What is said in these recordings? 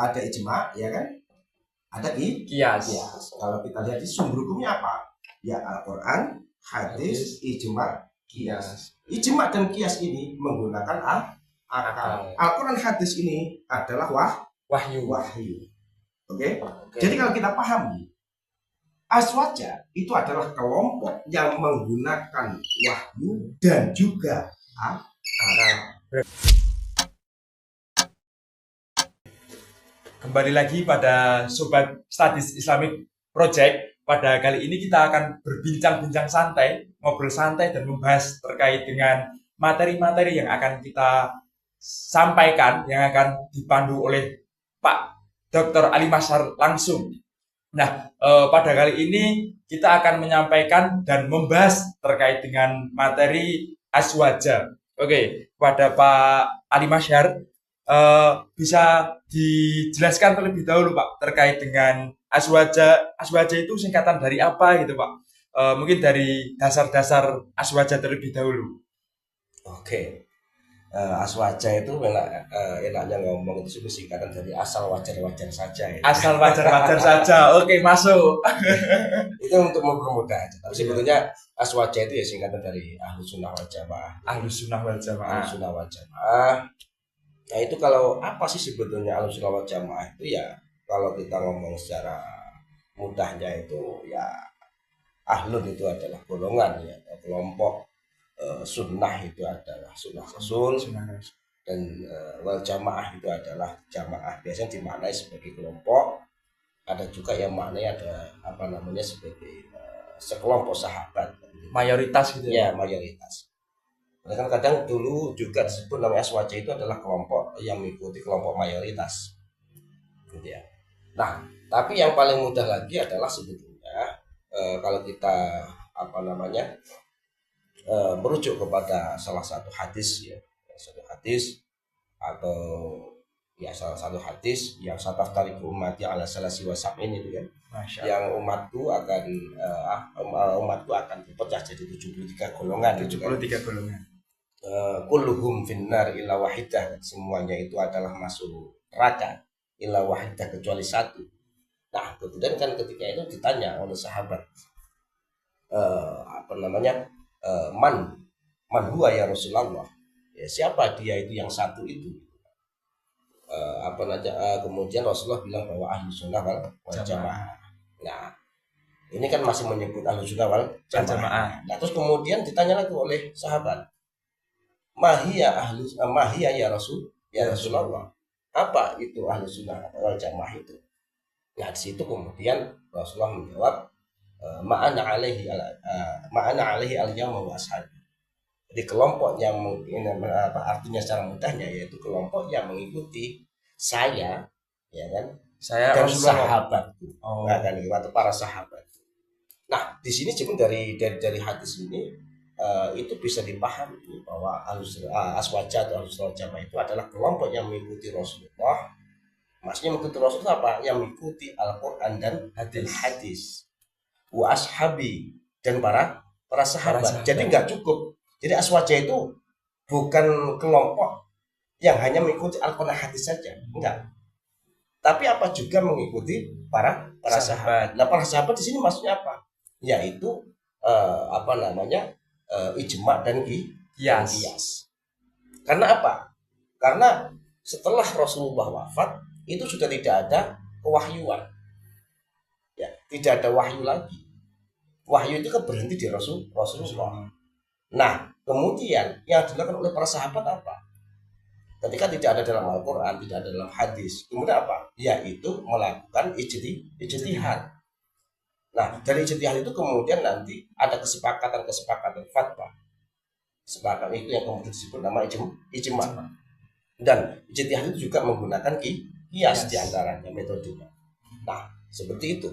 ada ijma, ya kan? Ada Kias. Kalau kita lihat di sumber hukumnya apa? Ya Al-Quran, hadis, ijma, kias. Ijma dan kias ini menggunakan akal. Al-Quran, hadis ini adalah wahyu. Oke? Jadi kalau kita pahami, aswaja itu adalah kelompok yang menggunakan wahyu dan juga akal. Kembali lagi pada Sobat Studies Islamic Project. Pada kali ini kita akan berbincang-bincang santai, ngobrol santai dan membahas terkait dengan materi-materi yang akan kita sampaikan, yang akan dipandu oleh Pak Dr. Ali Mazhar langsung. Nah, pada kali ini kita akan menyampaikan dan membahas terkait dengan materi aswaja. Oke, pada Pak Ali Mazhar, bisa dijelaskan terlebih dahulu Pak terkait dengan aswaja. Aswaja itu singkatan dari apa gitu Pak? Mungkin dari dasar-dasar aswaja terlebih dahulu. Oke. Aswaja itu enaknya ngomong itu singkatan dari asal wajar-wajar saja. Ya. Asal wajar-wajar saja. Oke, masuk. Itu untuk mempermudah aja. Tapi sebetulnya aswaja itu ya singkatan dari Ahlus Sunnah wal Jamaah. Ahlus Sunnah wal Jamaah. Ahlus Sunnah wal Jamaah. Nah itu kalau apa sih sebetulnya Ahlus Sunnah wal Jamaah itu ya, kalau kita ngomong secara mudahnya itu ya ahlun itu adalah golongan ya, kelompok. Sunnah itu adalah sunnah Rasul, dan wal jamaah itu adalah jamaah, biasanya dimaknai sebagai kelompok. Ada juga yang maknanya ada sebagai sekelompok sahabat, mayoritas gitu ya, mayoritas. Kan kadang dulu juga disebut namanya aswaja itu adalah kelompok yang mengikuti kelompok mayoritas gitu ya. Nah, tapi yang paling mudah lagi adalah sebetulnya kalau kita merujuk kepada salah satu hadis ya, atau ya salah satu hadis yang sataftariqu ummati ala salasi wa sab'in itu kan, yang umatku akan dipecah jadi 73 golongan. 73 golongan. Kulluhum finnar illa wahidah, semuanya itu adalah masuk neraka illa wahidah kecuali satu. Nah, kemudian kan ketika itu ditanya oleh sahabat, man huwa ya Rasulullah, ya, siapa dia itu yang satu itu, kemudian Rasulullah bilang bahwa ahlu sunnah wal jamaah. Nah ini kan masih menyebut ahlu sunnah wal jamaah. Nah terus kemudian ditanya lagi oleh sahabat, mahia ya Rasulullah, apa itu ahlu sunnah wal jamaah itu? Nah di situ kemudian Rasulullah menjawab, ma'ana alaihi al-yawma wa ashabi. Jadi kelompok yang artinya secara mudahnya yaitu kelompok yang mengikuti saya, ya kan, dan sahabatku, kan, atau para sahabat. Nah di sini sebenarnya dari hadis ini itu bisa dipahami bahwa aswaja atau ahlus sunnah jamaah itu adalah kelompok yang mengikuti Rasulullah. Maksudnya mengikuti Rasulullah apa? Yang mengikuti Al-Quran dan hadis. Wa ashabi, dan para sahabat. Jadi nggak cukup. Jadi aswaja itu bukan kelompok yang hanya mengikuti Al-Quran hadis saja, enggak. Tapi apa juga mengikuti para sahabat. Nah, para sahabat di sini maksudnya apa? Yaitu ijma dan qiyas. Karena apa? Karena setelah Rasulullah wafat itu sudah tidak ada kewahyuan. Ya, tidak ada wahyu lagi. Wahyu itu kan berhenti di Rasulullah. Nah, kemudian yang dilakukan oleh para sahabat apa? Ketika tidak ada dalam Al-Quran, tidak ada dalam hadis, kemudian apa? Yaitu melakukan ijtihad. Nah, dari ijtihad itu kemudian nanti ada kesepakatan fatwa. Sepakat itu yang kemudian disebut nama ijma. Dan ijtihad itu juga menggunakan qiyas diantaranya metodenya. Nah, seperti itu.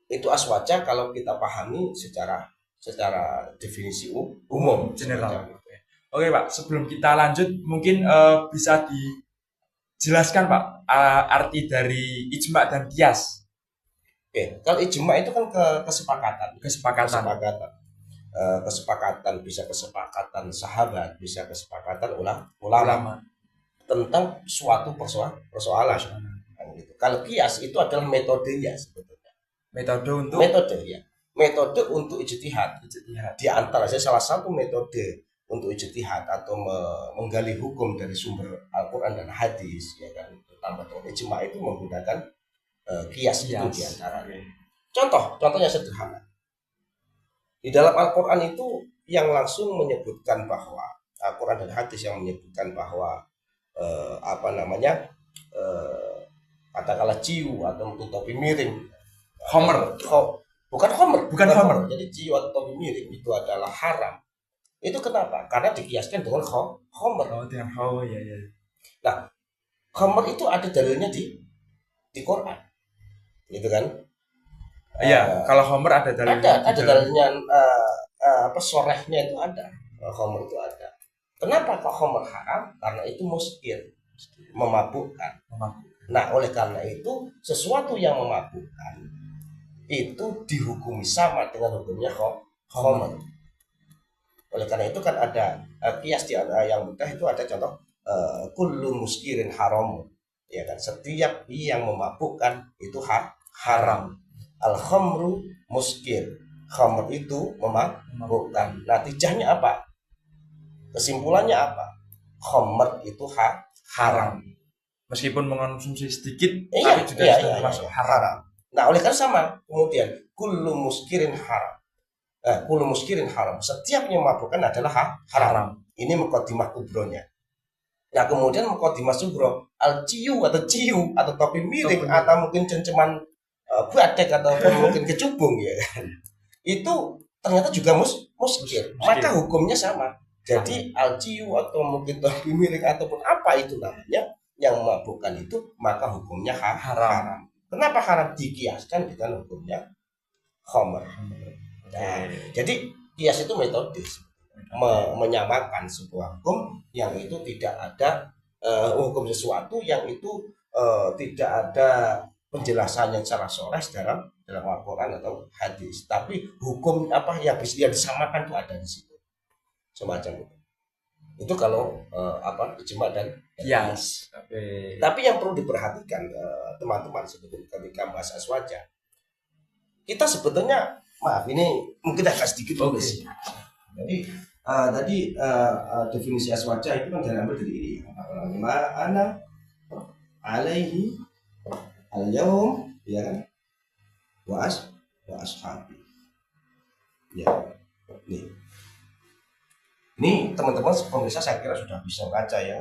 Itu aswaja kalau kita pahami secara definisi umum, general. Oke Pak, sebelum kita lanjut mungkin bisa dijelaskan Pak arti dari ijma dan qiyas. Oke, kalau ijma itu kan kesepakatan. Kesepakatan bisa kesepakatan sahabat, bisa kesepakatan ulama. tentang suatu persoalan. Gitu. Kalau kias itu adalah metodenya sebetulnya. Metode untuk ijtihad. Di antara salah satu metode untuk ijtihad atau menggali hukum dari sumber Al-Qur'an dan hadis, ya kan, terutama dengan ijma itu menggunakan kias itu di antaranya. Contohnya sederhana. Di dalam Al-Qur'an itu yang langsung menyebutkan bahwa Al-Qur'an dan hadis yang menyebutkan bahwa katakanlah ciu atau topi miring, bukan homer. Jadi ciu atau topi miring itu adalah haram. Itu kenapa? Karena dikiaskan dengan homer. Dengan homer, ya. Nah, homer itu ada dalilnya di Quran, gitu kan? Iya, kalau homer ada dalilnya. Ada dalilnya, sorehnya itu ada. Homer itu ada. Kenapa kok homer haram? Karena itu muskir, memabukkan. Nah, oleh karena itu sesuatu yang memabukkan itu dihukumi sama dengan hukumnya homer. Oleh karena itu kan ada kias yang mudah itu ada contoh kullu muskirin haram, ya kan, setiap yang memabukkan itu haram. Al-khamru muskir, khamr itu memabukkan. Natijahnya apa? Kesimpulannya apa? Khamr itu haram. Meskipun mengonsumsi sedikit, tapi juga sudah termasuk haram. Nah, oleh karena sama, kemudian kullu muskirin haram. Kullu muskirin haram. Setiap yang memabukkan adalah haram. Ini muqaddimah kubronya. Nah, kemudian muqaddimah sugro, al-ciu atau topi miring atau mungkin cengceman badek atau mungkin kecubung, ya kan. Itu ternyata juga muskir. Maka hukumnya sama. Jadi al-ciu atau mungkin topi miring ataupun apa itu namanya yang memabukkan itu, maka hukumnya haram. Kenapa haram? Dikiaskan dengan hukumnya khamr. Nah, jadi kias itu metode menyamakan sebuah hukum yang itu tidak ada hukum sesuatu yang itu tidak ada penjelasannya secara sores dalam Al-Qur'an atau hadis, tapi hukum apa yang bisa disamakan itu ada di situ, semacam itu. Itu kalau ijma dan kias. Tapi yang perlu diperhatikan teman-teman sebetulnya ketika bahas aswaja, kita sebetulnya, maaf ini mungkin agak sedikit tulis. Jadi tadi definisi aswaja itu kan diambil dari ini, ma'ana alaihi al-yawm, ya kan, wa ashabi, ya. Ini teman-teman pemirsa saya kira sudah bisa baca ya.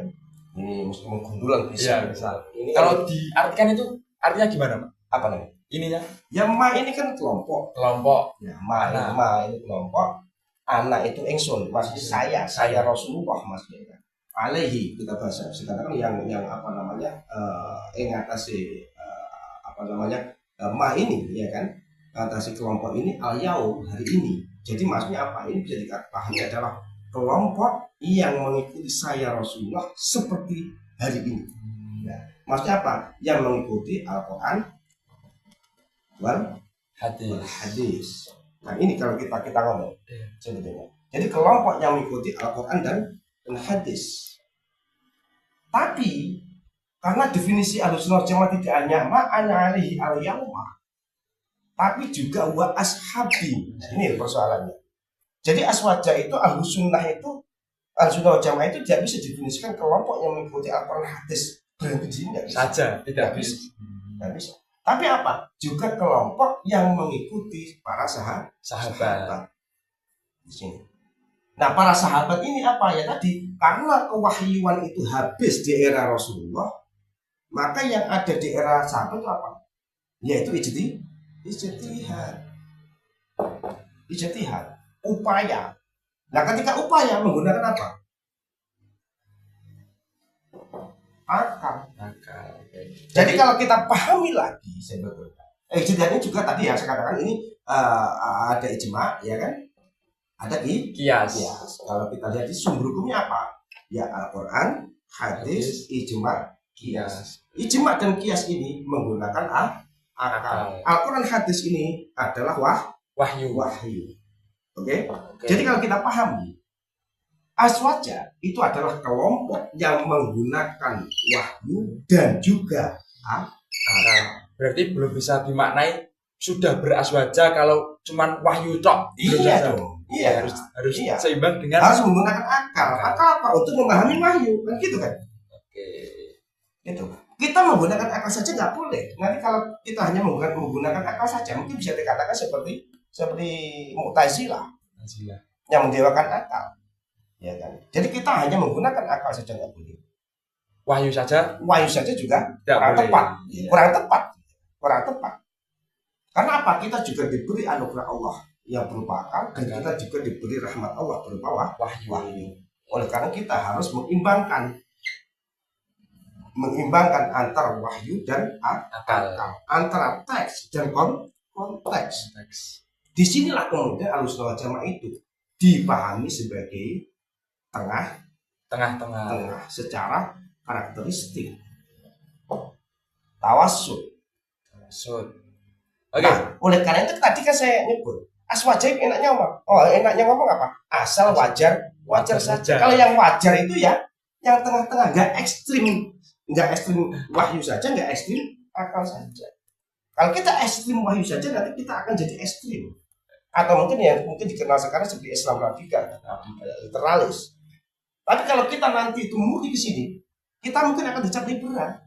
Ini meskipun gundulan bisa. Bisa. Ini kalau diartikan itu artinya gimana, Pak? Apa namanya? Ininya? Ya, ma ini kan kelompok. Ya, ma ini kelompok. Anak itu ingsun, maksudnya saya Rasulullah maksudnya. Alaihi kita bahasa sekarang yang ingatasi ma ini, ya kan? Atasi kelompok ini al-yaum, hari ini. Jadi maksudnya apa? Ini bisa dipahami adalah kelompok yang mengikuti saya Rasulullah seperti hari ini. Nah, maksudnya apa? Yang mengikuti Al-Quran wal hadis. Nah, ini kalau kita ngomong sebetulnya. Jadi kelompok yang mengikuti Al-Quran dan hadis. Tapi karena definisi Ahlussunnah wal Jamaah tidak hanya ma'ana alihi al-yawma, tapi juga wa ashabi. Ini persoalannya. Jadi aswaja itu Ahlussunnah wal Jamaah itu tidak bisa didefinisikan kelompok yang mengikuti Al-Quran hadis berhenti di sini, tidak bisa. Tapi apa? Juga kelompok yang mengikuti para sahabat di sini. Nah, para sahabat ini apa ya tadi? Karena kewahyuan itu habis di era Rasulullah, maka yang ada di era sahabat itu apa? Yaitu ijtihad. Upaya. Nah, ketika upaya menggunakan apa? Akal. Jadi kalau kita pahami lagi sebetulnya, ijtihad ini juga tadi yang saya katakan ini ada ijma, ya kan? Ada kias. Kalau kita lihat di sumber hukumnya apa? Ya Al-Quran, hadis, ijma, kias. Ijma dan kias ini menggunakan akal. Al-Quran, hadis ini adalah wahyu. Oke. Jadi kalau kita pahami Aswaja itu adalah kelompok yang menggunakan wahyu dan juga akal. Berarti belum bisa dimaknai sudah beraswaja kalau cuman wahyu tok. Iya dong. Iya, harus iya. seimbang dengan harus menggunakan akal. Akal apa? Untuk memahami wahyu, kan gitu kan? Oke. Itu. Kita menggunakan akal saja nggak boleh. Nanti kalau kita hanya menggunakan akal saja, mungkin bisa dikatakan seperti Mu'tazilah yang mendewakan akal. Ya kan? Jadi kita hanya menggunakan akal saja nggak boleh. Wahyu saja juga kurang tepat. Ya. Kurang tepat. Karena apa? Kita juga diberi anugerah Allah yang berupa akal, dan kita juga diberi rahmat Allah berupa wahyu. Oleh karena kita harus mengimbangkan antara wahyu dan akal, antara teks dan konteks. Disinilah kemudian Ahlussunnah wal Jamaah itu dipahami sebagai tengah secara karakteristik. Tawasul. Oke. Nah, oleh karena itu tadi kan saya nyebut aswaja enaknya ngomong apa? Asal wajar saja. Kalau yang wajar itu ya yang tengah-tengah, nggak ekstrim wahyu saja, nggak ekstrim akal saja. Kalau kita ekstrim wahyu saja, nanti kita akan jadi ekstrim. Atau mungkin dikenal sekarang seperti Islam radikal, literalis. Tapi kalau kita nanti itu murni ke sini, kita mungkin akan dicap liberal.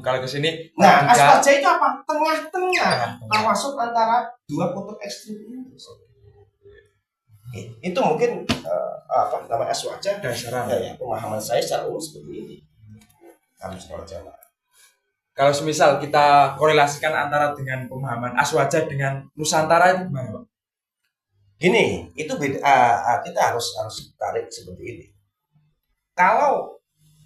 Kalau ke sini, nah aswaja itu apa? Tengah-tengah, termasuk antara dua kutub ekstrim ini. Itu mungkin namanya aswaja. Ya, pemahaman saya secara umum seperti ini. Kalau semisal kita korelasikan antara dengan pemahaman aswaja dengan Nusantara itu gimana, Pak? Gini, itu beda. Kita harus tarik seperti ini. Kalau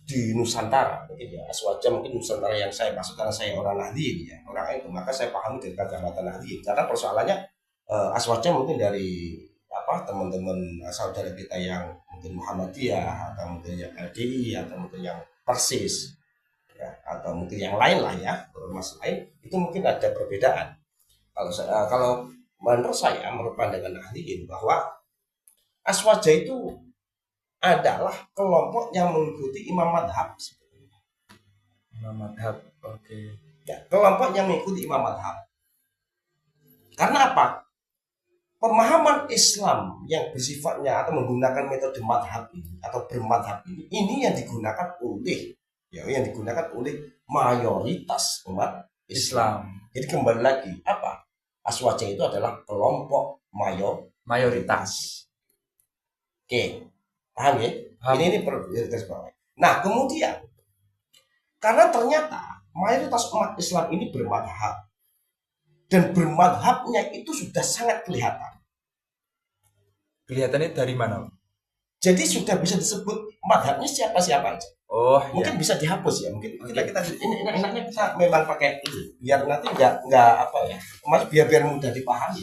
di Nusantara, mungkin ya aswaja mungkin Nusantara yang saya maksud karena saya orang Nahdliyin ya, orang itu, maka saya pahami dari kacamata Nahdliyin. Karena persoalannya aswaja mungkin dari teman-teman saudara kita yang mungkin Muhammadiyah, atau mungkin yang LDI, atau mungkin yang Persis, ya, atau mungkin yang lain lah ya, ormas lain, itu mungkin ada perbedaan. Kalau menurut saya, menurut pandangan Nahdliyin, bahwa aswaja itu adalah kelompok yang mengikuti imam madhab. Oke. Ya, kelompok yang mengikuti imam madhab. Karena apa? Pemahaman Islam yang bersifatnya atau menggunakan metode madhab ini atau bermadhab ini yang digunakan oleh mayoritas umat Islam. Jadi kembali lagi, apa? Aswaja itu adalah kelompok mayoritas. Oke. Paham ya? Ini perlu garis bawah. Nah, kemudian karena ternyata mayoritas umat Islam ini bermadhab, dan bermadhabnya itu sudah sangat kelihatan. Kelihatannya dari mana? Jadi sudah bisa disebut madhabnya siapa aja. Mungkin bisa dihapus ya. Mungkin kita ini enaknya kita memang pakai itu biar nanti nggak biar mudah dipahami.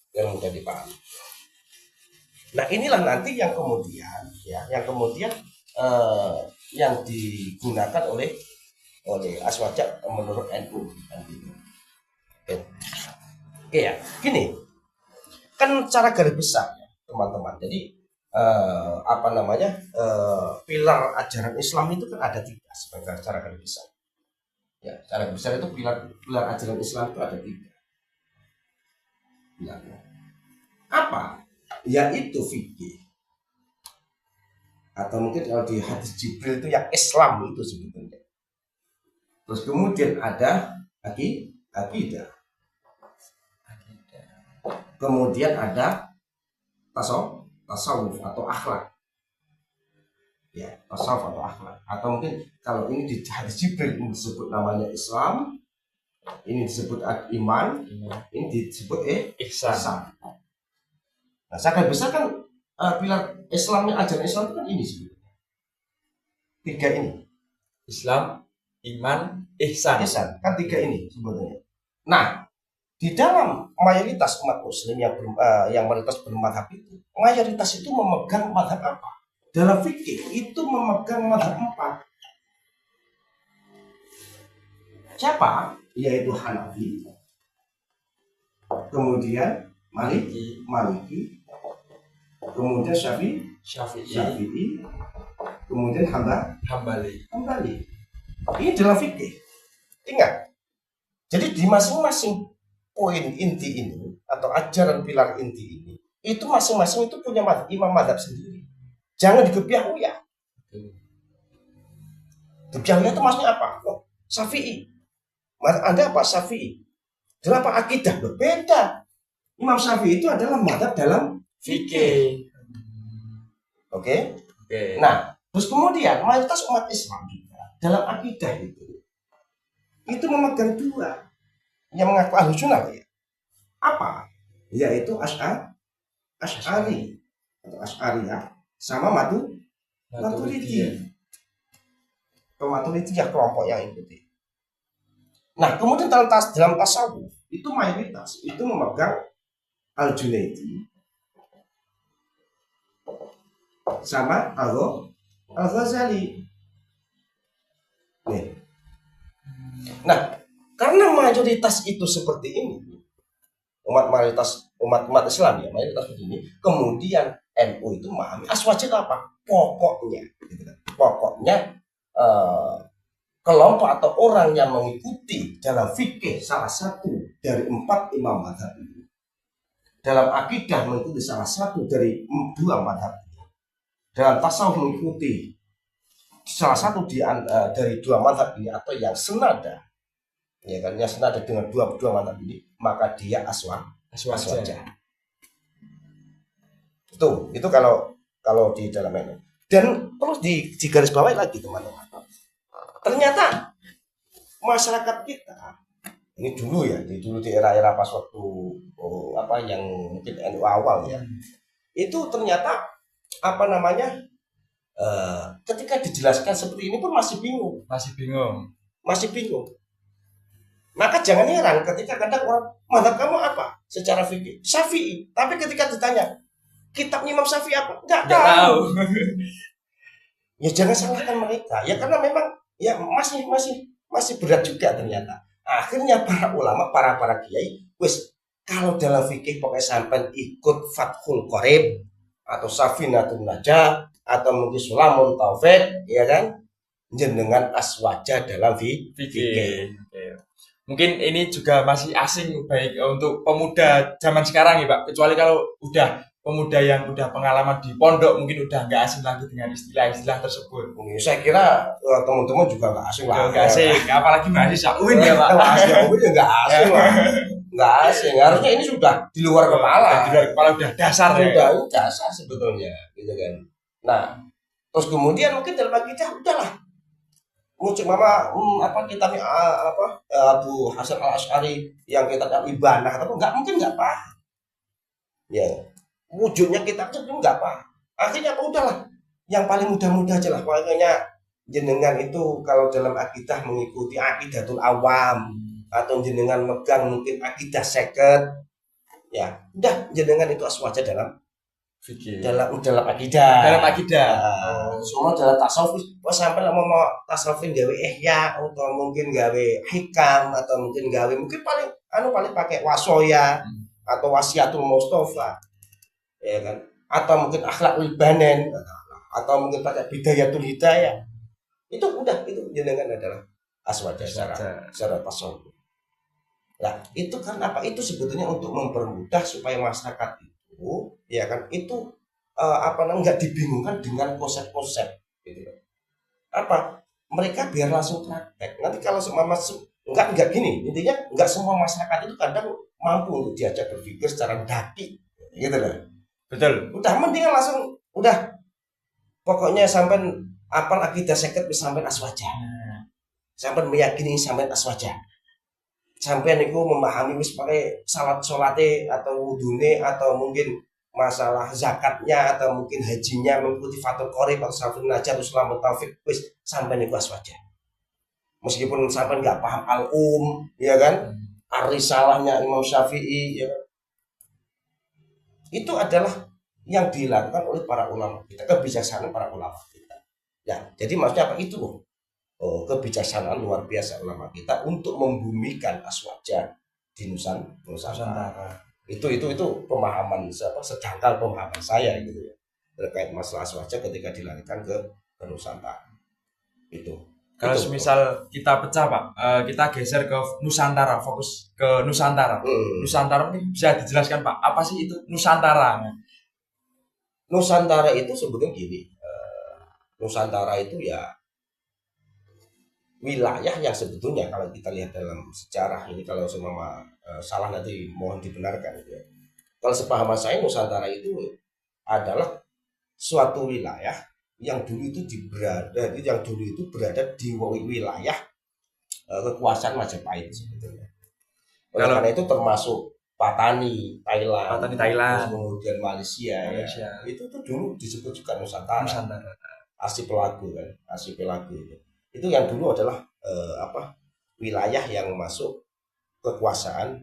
Biar mudah dipahami. Nah, inilah nanti yang kemudian yang digunakan oleh aswaja menurut NU. Oke ya, gini kan cara garis besar ya teman-teman. Jadi pilar ajaran Islam itu kan ada 3 sebagai cara garis besar. Ya, cara besar itu pilar ajaran Islam itu ada 3. Pilarnya apa? Yaitu fikih, atau mungkin kalau di hadis Jibril itu yang Islam itu sebetulnya. Terus kemudian ada akidah. Kemudian ada tasawuf atau akhlak. Ya, tasawuf atau akhlak. Atau mungkin kalau ini di hadis Jibril ini disebut namanya Islam, ini disebut iman, ini disebut ihsan. Nah, sangat besar kan pilar Islamnya, ajaran Islam itu kan ini sebenarnya. 3 ini. Islam, iman, ihsan. Kan 3 ini sebenarnya. Nah, di dalam mayoritas umat muslim yang mayoritas bermadhab itu, mayoritas itu memegang madhab apa? Dalam fikih itu memegang madhab 4. Siapa? Yaitu Hanafi, kemudian Maliki, kemudian Syafi'i, kemudian Hambali. Ini dalam fikih. Ingat. Jadi di masing-masing poin inti ini atau ajaran pilar inti ini, itu masing-masing itu punya imam mazhab sendiri. Jangan digebiah-uyah. Gebiah-uyah itu maksudnya apa? Oh, Syafi'i. Anda apa? Syafi'i. Dalam apa? Akidah berbeda. Imam Syafi'i itu adalah mazhab dalam fikih. Oke. Nah, terus kemudian mayoritas umat Islam juga dalam akidah itu memegang dua yang mengaku ahlu sunnah ya. Apa? Yaitu Asy'ari atau Asy'ariyah sama Maturidiyah. Maturidiyah kelompok yang ikuti. Nah, kemudian dalam tasawuf itu mayoritas itu memegang Al-Junaidi sama Al-Ghazali. Nih. Nah, karena mayoritas itu seperti ini, umat Islam ya, mayoritas begini, kemudian NU itu memahami aswajid apa? Pokoknya kelompok atau orang yang mengikuti dalam fikih salah satu dari 4 imam mazhab ini, dalam akidah mengikuti salah satu dari 2 mazhab, dalam tasawuf mengikuti salah satu dari 2 mazhab ini atau yang senada, ya kan, yang senada dengan dua mazhab ini, maka dia aswaja. Itu kalau di dalam ini. Dan perlu digarisbawahi lagi teman-teman. Ternyata masyarakat kita ini dulu di era-era pas waktu yang mungkin NU awal ya, itu ternyata ketika dijelaskan seperti ini pun masih bingung. Maka jangan heran ketika kadang orang, mazhab kamu apa secara fikih? Syafi'i. Tapi ketika ditanya kitab Imam Syafi'i apa? Enggak tahu. Ya jangan salahkan mereka. Ya karena memang ya masih berat juga ternyata. Akhirnya para ulama, para kiai, kalau dalam fikih pokoknya sampai ikut Fathul Qorib atau Safinatun Najah atau mungkin Sulamun Taufik, ya kan? Jenengan aswaja dalam fikih. Mungkin ini juga masih asing baik untuk pemuda zaman sekarang ya Pak. Kecuali kalau udah pemuda yang udah pengalaman di pondok mungkin udah nggak asing lagi dengan istilah-istilah tersebut. Saya kira teman-teman juga nggak asing lah. Nggak asing, apalagi mahasiswa UIN ya Pak. Mahasiswa UIN ya nggak asing lah. Nggak asing. Harusnya ini sudah di luar kepala. Di luar kepala udah dasar ya. Udah dasar sebetulnya, gitu kan. Nah, terus kemudian mungkin dalam akidah udahlah. Muncul kitabnya Abu Hasan Al-Asy'ari yang kitabnya Ibanah atau nggak paham. Ya, wujudnya kitab itu nggak paham. Akhirnya udahlah, yang paling mudah-mudah aja lah. Pokoknya jenengan itu kalau dalam akidah mengikuti akidatul awam atau jenengan megang mungkin akidah seket, ya udah jenengan itu aswaja dalam fikih, dalam akidah. Semua dalam tasawuf, sampai mau tasawufin gawe ihya atau mungkin gawe hikam atau mungkin paling pakai wasoya atau wasiatul mustafa, ya kan? Atau mungkin akhlakul banen atau mungkin pakai bidayatul hidayah. Itu jenengan adalah aswaja secara tasawuf. Nah, itu kan apa? Itu sebetulnya untuk mempermudah supaya masyarakat ya kan itu enggak dibingungkan dengan konsep-konsep gitu. Mereka biar langsung praktek. Nanti kalau enggak gini, intinya enggak semua masyarakat itu kadang mampu untuk diajak berpikir secara daki gitu loh. Betul. Udah mendingan langsung pokoknya sampai apal akidah seket sampai aswaja. Sampai meyakini sampai aswaja. Sampai niku memahami pakai salate atau wudune atau mungkin masalah zakatnya atau mungkin hajinya mengikuti Fathul Qorib atau Safinatun Najah atau Sulamun Taufik sampai niku aswaja. Meskipun sampai nggak paham al-um, ya kan? Ar-Risalahnya Imam Syafi'i, ya. Itu adalah yang dilakukan oleh para ulama kita, kebijaksanaan para ulama kita. Ya, jadi maksudnya apa itu? Kebijaksanaan luar biasa ulama kita untuk membumikan aswaja di Nusantara. Itu pemahaman sedangkal pemahaman saya gitu ya. terkait masalah aswaja ketika dilarikan ke Nusantara. Itu. Kalau misal kita pecah Pak, kita geser ke Nusantara, fokus ke Nusantara. Nusantara ini bisa dijelaskan Pak, apa sih itu Nusantara? Nusantara itu sebetulnya gini, Nusantara itu ya wilayah yang sebetulnya kalau kita lihat dalam sejarah ini, kalau semua salah nanti mohon dibenarkan gitu ya. Kalau sepahaman saya Nusantara itu adalah suatu wilayah yang dulu itu berada di wilayah kekuasaan Majapahit sebetulnya. Karena itu termasuk Patani Thailand, kemudian Malaysia. Ya. Itu tuh dulu disebut juga Nusantara. Archipelago kan, archipelago itu yang dulu adalah wilayah yang masuk kekuasaan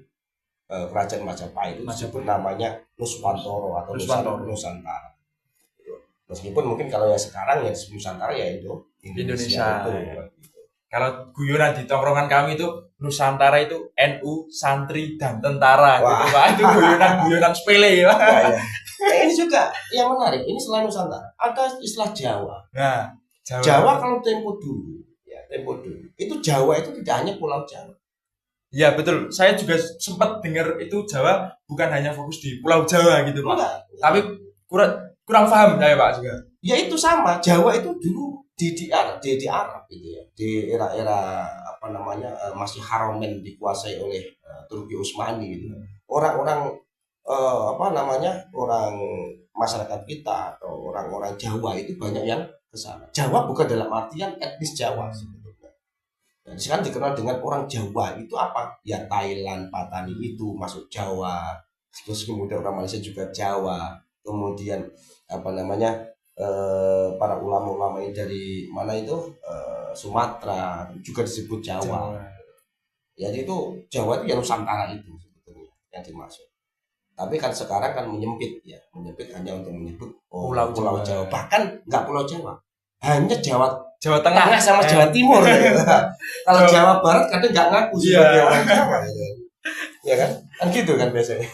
kerajaan Majapahit, itu disebut namanya Nuswantara atau Nusantara. Meskipun mungkin kalau yang sekarang ya Nusantara ya itu Indonesia. Gitu. Kalau guyonan di tongkrongan kami itu Nusantara itu NU, santri dan tentara. Gitu, Pak. Itu guyonan sepele ya. Ya. Ini juga yang menarik. Ini selain Nusantara ada istilah Jawa. Nah, Jawa kalau tempo dulu. Itu Jawa itu tidak hanya Pulau Jawa. Ya betul. Saya juga sempat dengar itu Jawa bukan hanya fokus di Pulau Jawa gitu Pak. Enggak. Tapi kurang paham saya Pak juga. Ya itu sama, Jawa itu dulu di Arab gitu ya. Di era-era masih Haromen dikuasai oleh Turki Utsmani gitu. Orang-orang orang masyarakat kita atau orang-orang Jawa itu banyak yang ke sana. Jawa bukan dalam artian etnis Jawa sebetulnya. Dan sekarang dikenal dengan orang Jawa itu apa? Ya Thailand, Patani itu masuk Jawa. Terus kemudian orang Malaysia juga Jawa. Kemudian para ulama-ulama dari mana itu Sumatera juga disebut Jawa. Jadi itu Jawa itu yang Nusantara itu sebetulnya yang dimaksud. Tapi kan sekarang kan menyempit hanya untuk menyebut Pulau Jawa. Bahkan nggak Pulau Jawa, hanya Jawa Tengah sama Jawa Timur. Kalau Jawa Barat kadang nggak ngaku sebagai orang Jawa. Ya kan gitu kan biasanya.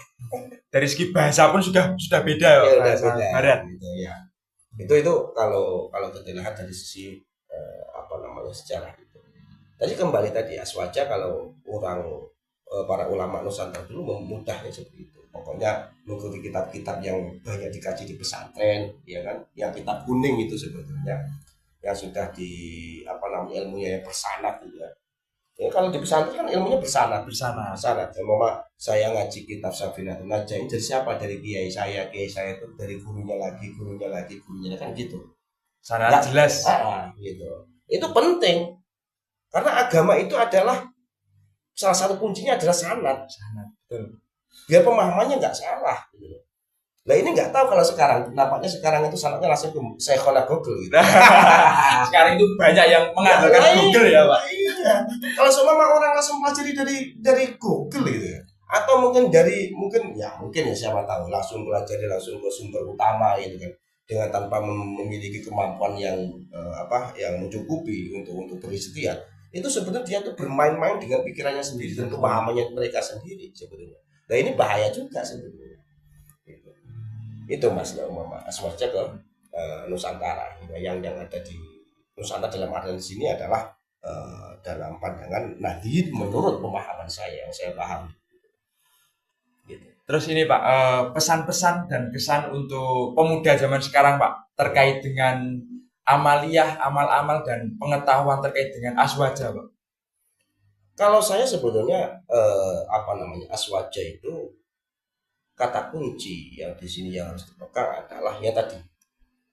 Dari segi bahasa pun sudah beda ya, bahasa Barat. Gitu, ya. Itu kalau kita lihat dari sisi sejarah itu. Tadi kembali tadi aswaja kalau para ulama Nusantara dulu memudahnya seperti itu. Pokoknya mengikuti kitab-kitab yang banyak dikaji di pesantren, ya kan? Yang kitab kuning itu sebetulnya yang sudah ilmunya yang bersanad gitu ya. Ya, kalau di pesantren kan ilmunya bersanad. Ya, mama saya ngaji kitab Safinatul Najah ini dari siapa? Dari kiai saya itu dari gurunya lagi kan gitu. Sanad jelas. Gitu. Itu penting. Karena agama itu adalah salah satu kuncinya adalah sanad. Betul. Biar pemahamannya nggak salah gitu. Nah ini nggak tahu kalau sekarang, nampaknya sekarang itu sanadnya langsung ke Syekhona Google gitu. Sekarang itu banyak yang mengandalkan Google ya Pak. Iya. Kalau semua orang langsung pelajari dari Google gitu ya. Atau mungkin siapa tahu langsung pelajari langsung ke sumber utama gitu kan. Dengan tanpa memiliki kemampuan yang mencukupi untuk beristiad. Itu sebetulnya dia tuh bermain-main dengan pikirannya sendiri dan pemahamannya mereka sendiri sebetulnya. Nah ini bahaya juga sebetulnya. Itu Mas aswaja ke Nusantara. Yang ada di Nusantara dalam artian di sini adalah dalam pandangan Nahdliyin menurut pemahaman saya yang saya paham. Gitu. Terus ini Pak, pesan-pesan dan kesan untuk pemuda zaman sekarang Pak terkait dengan amaliyah, amal-amal dan pengetahuan terkait dengan aswaja Pak. Kalau saya sebetulnya aswaja itu kata kunci yang di sini yang harus dipegang adalah ya tadi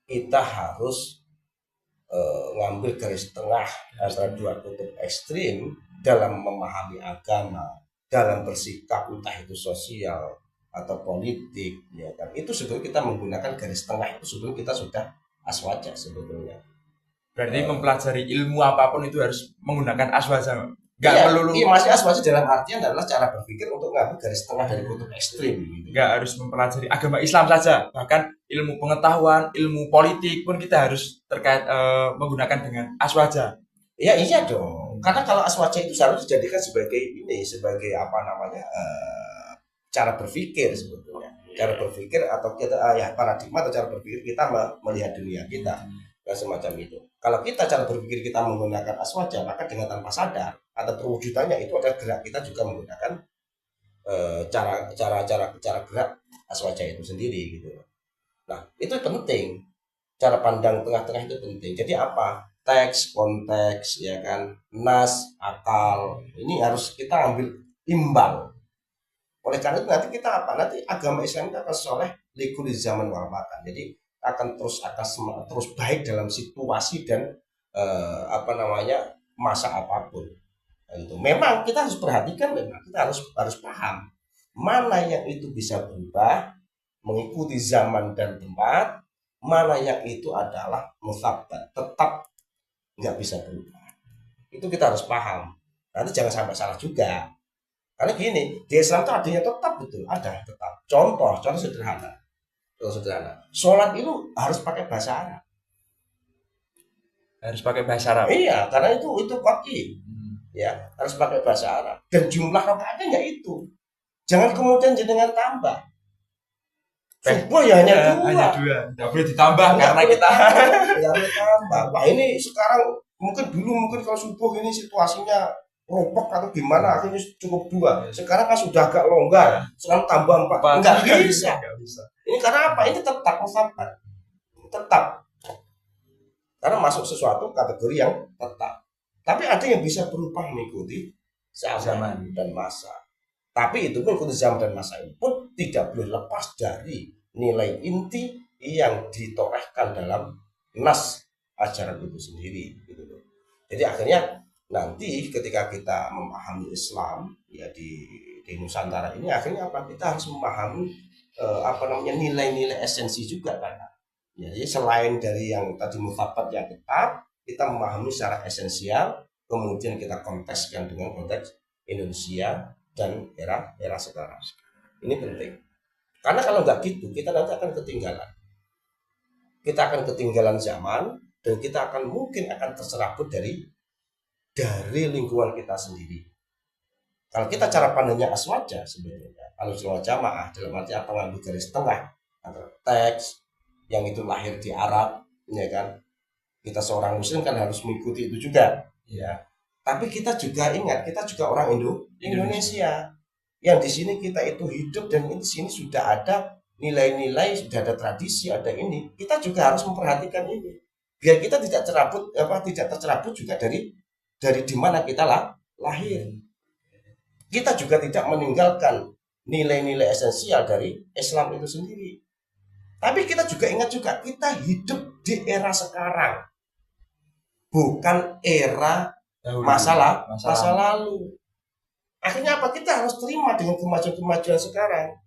kita harus ngambil garis tengah antara dua kutub ekstrim dalam memahami agama, dalam bersikap entah itu sosial atau politik, ya kan? Itu sebetulnya kita menggunakan garis tengah itu sebetulnya kita sudah aswaja sebetulnya. Berarti mempelajari ilmu apapun itu harus menggunakan aswaja. Iya, masih aswaja dalam artian adalah cara berpikir untuk ngambil garis tengah dari kutub ekstrim gitu. Nggak harus mempelajari agama Islam saja, bahkan ilmu pengetahuan, ilmu politik pun kita harus terkait menggunakan dengan aswaja. Ya iya dong, karena kalau aswaja itu selalu dijadikan sebagai cara berpikir sebetulnya. cara berpikir atau kita paradigma atau cara berpikir kita melihat dunia kita dan semacam itu. Kalau kita cara berpikir kita menggunakan aswaja, maka dengan tanpa sadar atau perwujudannya itu adalah gerak kita juga menggunakan cara gerak aswaja itu sendiri gitu. Nah, itu penting. Cara pandang tengah-tengah itu penting. Jadi apa? Teks, konteks, ya kan, nas, akal. Ini harus kita ambil imbang. Oleh karena itu nanti kita apa? Nanti agama Islam itu akan soleh likuli zaman wal makan. Jadi akan terus baik dalam situasi dan masa apapun. Itu memang kita harus perhatikan, memang kita harus paham mana yang itu bisa berubah mengikuti zaman dan tempat, mana yang itu adalah musabbat, tetap nggak bisa berubah. Itu kita harus paham. Nanti jangan sampai salah juga. Karena gini, di Islam itu adanya tetap, betul, ada tetap. Contoh sederhana. Sholat itu harus pakai bahasa Arab. Harus pakai bahasa Arab. Iya, karena itu qat'i. Ya, harus pakai bahasa Arab. Dan jumlah rakaatnya itu. Jangan kemudian jenengan tambah. Subuh ya hanya dua. Tidak boleh ditambah karena kita tidak boleh tambah. Wah, ini sekarang mungkin kalau subuh ini situasinya ropok atau gimana, akhirnya cukup 2. Sekarang kan sudah agak longgar, sekarang tambah 4. Enggak bisa. Ini karena apa? Ini tetap musabbat. Tetap. Karena masuk sesuatu kategori yang tetap. Tapi ada yang bisa berubah mengikuti zaman dan masa. Tapi itu pun mengikuti zaman dan masa ini pun tidak boleh lepas dari nilai inti yang ditorehkan dalam nas ajaran itu sendiri. Gitu. Jadi akhirnya nanti ketika kita memahami Islam ya di Nusantara ini, akhirnya apa? Kita harus memahami nilai-nilai esensi juga kan. Jadi selain dari yang tadi mufakat yang tetap, kita memahami secara esensial, kemudian kita kontekskan dengan konteks Indonesia dan era sekarang. Ini penting. Karena kalau nggak gitu, kita nanti akan ketinggalan. Kita akan ketinggalan zaman dan kita akan terserabut dari lingkungan kita sendiri. Kalau kita cara pandangnya aswaja sebenarnya, kalau sunnah jamaah dalam arti apa, ngambil garis tengah antara teks yang itu lahir di Arab, ya kan? Kita seorang Muslim kan harus mengikuti itu juga, ya. Tapi kita juga ingat, kita juga orang Indonesia. Yang di sini kita itu hidup dan di sini sudah ada nilai-nilai, sudah ada tradisi, ada ini. Kita juga harus memperhatikan ini, biar kita tidak tercerabut juga dari di mana kita lahir. Kita juga tidak meninggalkan nilai-nilai esensial dari Islam itu sendiri. Tapi kita juga ingat juga, kita hidup di era sekarang, bukan era masa lalu. Akhirnya apa? Kita harus terima dengan kemajuan sekarang.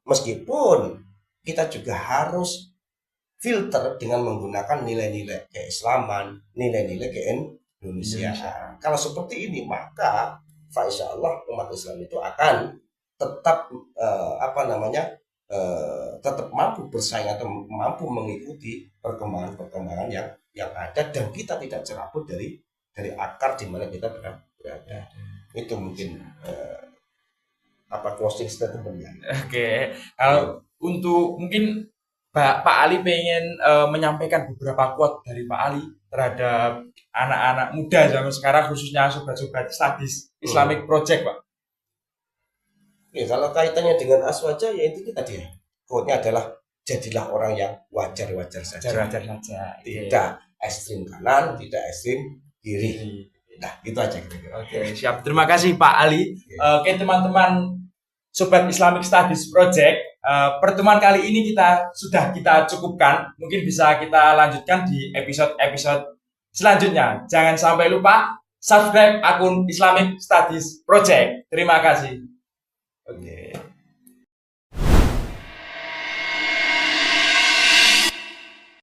Meskipun kita juga harus filter dengan menggunakan nilai-nilai keislaman, nilai-nilai Indonesia. Kalau seperti ini, maka insya Allah umat Islam itu akan tetap tetap mampu bersaing atau mampu mengikuti perkembangan yang ada, dan kita tidak cerabut dari akar di mana kita berada. Itu mungkin closing statementnya. Oke. Kalau untuk mungkin Pak Ali pengen menyampaikan beberapa quote dari Pak Ali terhadap anak-anak muda zaman sekarang, khususnya sobat-sobat Studies Islamic Project, Pak. Ya, kalau kaitannya dengan aswaja, ya itu tadi ya. Quote-nya adalah, jadilah orang yang wajar-wajar saja. Wajar-wajar saja. Tidak ekstrim kanan, tidak ekstrim kiri. Nah, itu aja kira-kira. Oke, siap. Terima kasih Pak Ali. Oke, teman-teman Sobat Islamic Studies Project, pertemuan kali ini sudah kita cukupkan. Mungkin bisa kita lanjutkan di episode selanjutnya. Jangan sampai lupa subscribe akun Islamic Studies Project. Terima kasih. Oke.